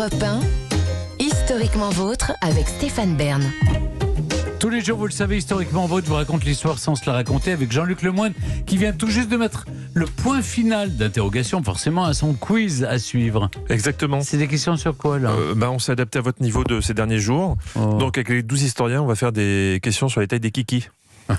Europe 1, historiquement vôtre avec Stéphane Bern. Tous les jours, vous le savez, historiquement vôtre vous raconte l'histoire sans se la raconter avec Jean-Luc Lemoyne qui vient tout juste de mettre le point final d'interrogation forcément à son quiz à suivre. Exactement. C'est des questions sur quoi là On s'est adapté à votre niveau de ces derniers jours. Donc avec les 12 historiens, on va faire des questions sur les tailles des kikis. Non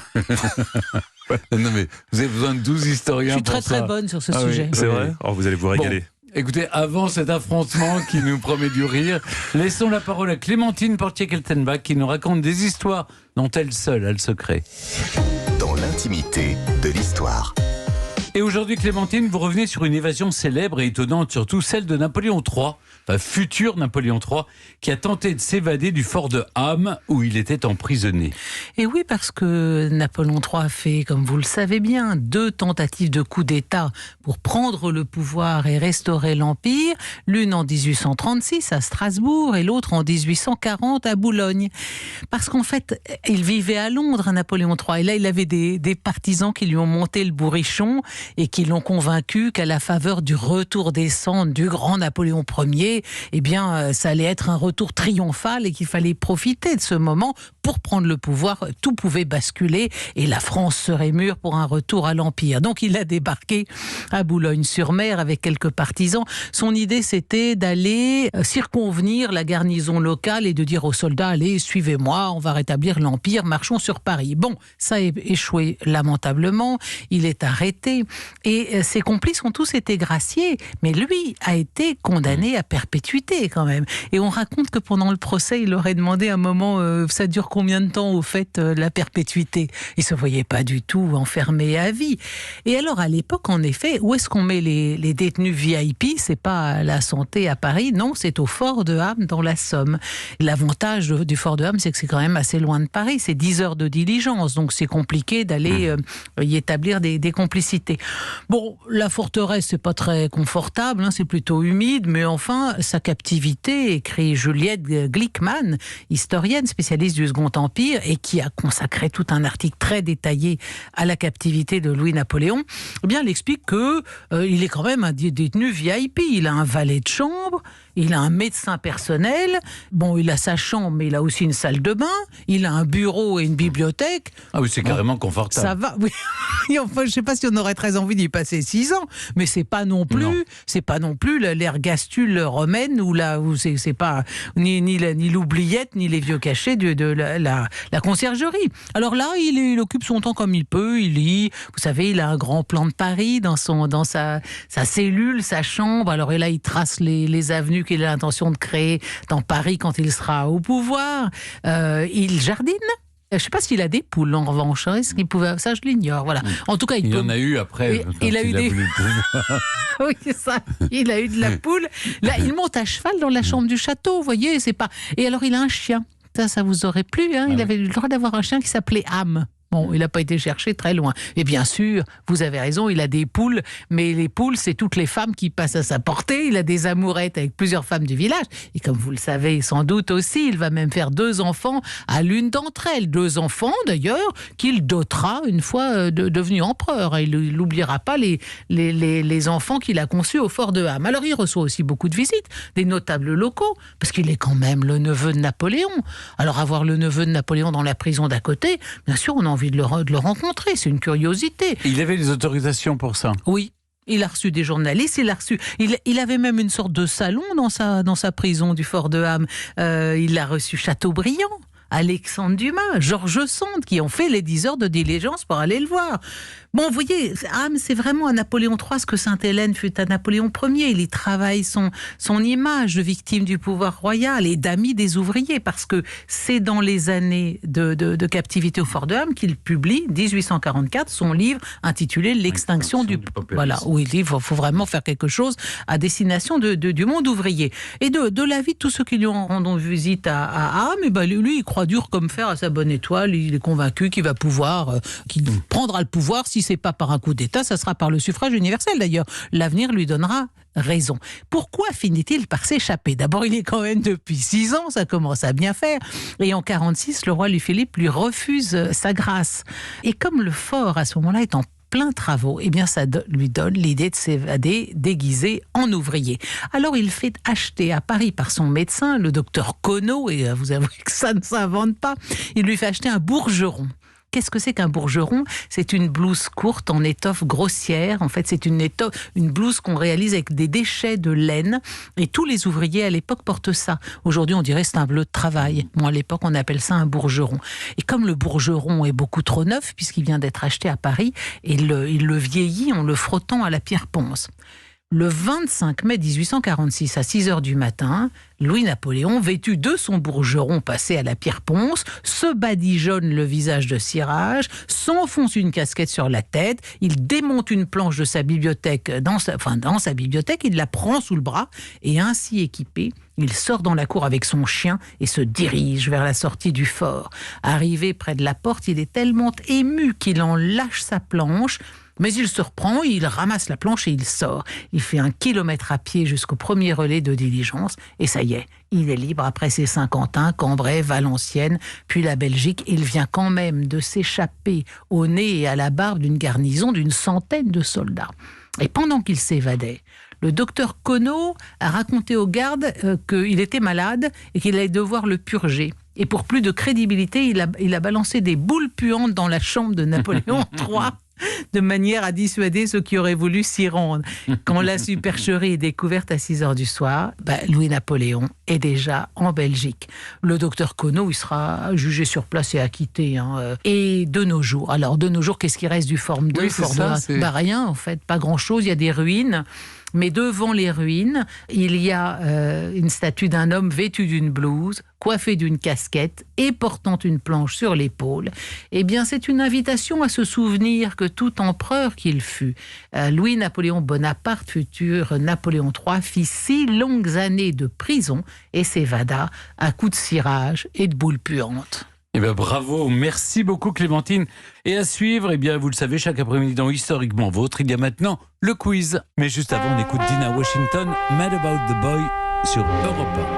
mais vous avez besoin de 12 historiens. Je suis très pour ça. très bonne sur ce Ah sujet. oui. C'est vrai ? Alors vous allez vous régaler. Bon. Écoutez, avant cet affrontement qui nous promet du rire, laissons la parole à Clémentine Portier-Keltenbach qui nous raconte des histoires dont elle seule a le secret. Dans l'intimité de l'histoire. Et aujourd'hui, Clémentine, vous revenez sur une évasion célèbre et étonnante, surtout celle de Napoléon III, enfin futur Napoléon III, qui a tenté de s'évader du fort de Ham où il était emprisonné. Et oui, parce que Napoléon III a fait, comme vous le savez bien, 2 tentatives de coup d'État pour prendre le pouvoir et restaurer l'Empire, l'une en 1836 à Strasbourg et l'autre en 1840 à Boulogne. Parce qu'en fait, il vivait à Londres, Napoléon III, et là il avait des partisans qui lui ont monté le bourrichon et qui l'ont convaincu qu'à la faveur du retour des cendres du grand Napoléon Ier, eh bien, ça allait être un retour triomphal et qu'il fallait profiter de ce moment pour prendre le pouvoir. Tout pouvait basculer et la France serait mûre pour un retour à l'Empire. Donc, il a débarqué à Boulogne-sur-Mer avec quelques partisans. Son idée, c'était d'aller circonvenir la garnison locale et de dire aux soldats, allez, suivez-moi, on va rétablir l'Empire, marchons sur Paris. Bon, ça a échoué lamentablement. Il est arrêté. Et ses complices ont tous été graciés, mais lui a été condamné à perpétuité quand même. Et on raconte que pendant le procès, il aurait demandé à un moment, ça dure combien de temps au fait la perpétuité ? Il ne se voyait pas du tout enfermé à vie. Et alors à l'époque, en effet, où est-ce qu'on met les détenus VIP ? C'est pas à la Santé à Paris, non, c'est au fort de Ham dans la Somme. L'avantage du fort de Ham, c'est que c'est quand même assez loin de Paris, c'est 10 heures de diligence, donc c'est compliqué d'aller y établir des complicités. Bon, la forteresse, c'est pas très confortable, c'est plutôt humide, mais enfin, sa captivité, écrit Juliette Glickman, historienne, spécialiste du Second Empire, et qui a consacré tout un article très détaillé à la captivité de Louis-Napoléon, eh bien, elle explique que il est quand même un détenu VIP. Il a un valet de chambre, il a un médecin personnel, bon, il a sa chambre, mais il a aussi une salle de bain, il a un bureau et une bibliothèque. Ah oui, c'est carrément confortable. Ça va, oui. Enfin, je ne sais pas si on aurait très envie d'y passer 6 ans, mais c'est pas non plus l'ergastule romaine où c'est pas ni l'oubliette ni les vieux cachets de la conciergerie. Alors là, il occupe son temps comme il peut, il lit. Vous savez, il a un grand plan de Paris dans sa cellule, sa chambre. Alors et là, il trace les avenues qu'il a l'intention de créer dans Paris quand il sera au pouvoir. Il jardine. Je ne sais pas s'il a des poules en revanche. Est-ce qu'il pouvait... Ça, je l'ignore. Voilà. En tout cas, il en a eu après. Il a eu des poules. Oui, c'est ça. Il a eu de la poule. Là, il monte à cheval dans la chambre du château. Vous voyez, c'est pas. Et alors, il a un chien. Ça vous aurait plu. Il avait le droit d'avoir un chien qui s'appelait Ham. Bon, il n'a pas été cherché très loin. Et bien sûr, vous avez raison, il a des poules, mais les poules, c'est toutes les femmes qui passent à sa portée. Il a des amourettes avec plusieurs femmes du village. Et comme vous le savez sans doute aussi, il va même faire 2 enfants à l'une d'entre elles. 2 enfants, d'ailleurs, qu'il dotera une fois devenu empereur. Il n'oubliera pas les enfants qu'il a conçus au fort de Ham. Alors, il reçoit aussi beaucoup de visites, des notables locaux, parce qu'il est quand même le neveu de Napoléon. Alors, avoir le neveu de Napoléon dans la prison d'à côté, bien sûr, on a envie de le rencontrer, c'est une curiosité. Il avait les autorisations pour ça. Oui. Il a reçu des journalistes, il avait même une sorte de salon dans sa prison du fort de Ham. Il a reçu Chateaubriand, Alexandre Dumas, Georges Sand, qui ont fait les 10 heures de diligence pour aller le voir. Bon, vous voyez, Ham, c'est vraiment à Napoléon III ce que Sainte-Hélène fut à Napoléon Ier. Il y travaille son image de victime du pouvoir royal et d'ami des ouvriers, parce que c'est dans les années de captivité au fort de Ham qu'il publie, 1844, son livre intitulé L'extinction du populisme. Voilà, où il dit qu'il faut vraiment faire quelque chose à destination du monde ouvrier. Et de l'avis de tous ceux qui lui rendent visite à Ham, et ben lui, il croit dur comme fer à sa bonne étoile. Il est convaincu qu'il va pouvoir, qu'il prendra le pouvoir. Si c'est pas par un coup d'État, ça sera par le suffrage universel d'ailleurs. L'avenir lui donnera raison. Pourquoi finit-il par s'échapper ? D'abord, il est quand même depuis 6 ans, ça commence à bien faire. Et en 46, le roi Louis-Philippe lui refuse sa grâce. Et comme le fort, à ce moment-là, est en plein travaux, eh bien ça lui donne l'idée de s'évader déguisé en ouvrier. Alors il fait acheter à Paris par son médecin, le docteur Conneau, et vous avouez que ça ne s'invente pas, il lui fait acheter un bourgeron. Qu'est-ce que c'est qu'un bourgeron ? C'est une blouse courte en étoffe grossière. En fait, c'est une blouse qu'on réalise avec des déchets de laine. Et tous les ouvriers à l'époque portent ça. Aujourd'hui, on dirait que c'est un bleu de travail. Moi, à l'époque, on appelle ça un bourgeron. Et comme le bourgeron est beaucoup trop neuf, puisqu'il vient d'être acheté à Paris, et il le vieillit en le frottant à la pierre ponce. Le 25 mai 1846, à 6 heures du matin, Louis-Napoléon, vêtu de son bourgeron passé à la pierre ponce, se badigeonne le visage de cirage, s'enfonce une casquette sur la tête, il démonte une planche de sa bibliothèque dans sa bibliothèque, il la prend sous le bras et ainsi équipé, il sort dans la cour avec son chien et se dirige vers la sortie du fort. Arrivé près de la porte, il est tellement ému qu'il en lâche sa planche. Mais il se reprend, il ramasse la planche et il sort. Il fait 1 kilomètre à pied jusqu'au premier relais de diligence. Et ça y est, il est libre après ses Saint-Quentin, Cambrai, Valenciennes, puis la Belgique. Il vient quand même de s'échapper au nez et à la barbe d'une garnison d'une centaine de soldats. Et pendant qu'il s'évadait, le docteur Conneau a raconté aux gardes qu'il était malade et qu'il allait devoir le purger. Et pour plus de crédibilité, il a balancé des boules puantes dans la chambre de Napoléon III, de manière à dissuader ceux qui auraient voulu s'y rendre. Quand la supercherie est découverte à 6 heures du soir, Louis-Napoléon est déjà en Belgique. Le docteur Conneau, il sera jugé sur place et acquitté. Et de nos jours, qu'est-ce qui reste du Forme 2 rien, en fait, pas grand-chose, il y a des ruines. Mais devant les ruines, il y a une statue d'un homme vêtu d'une blouse, coiffé d'une casquette et portant une planche sur l'épaule. Eh bien, c'est une invitation à se souvenir que tout empereur qu'il fut, Louis-Napoléon Bonaparte, futur Napoléon III, fit 6 longues années de prison et s'évada à coups de cirage et de boules puantes. Eh bien, bravo, merci beaucoup Clémentine. Et à suivre, eh bien, vous le savez, chaque après-midi dans Historiquement Vôtre, il y a maintenant le quiz. Mais juste avant, on écoute Dina Washington, Mad About the Boy sur Europe 1.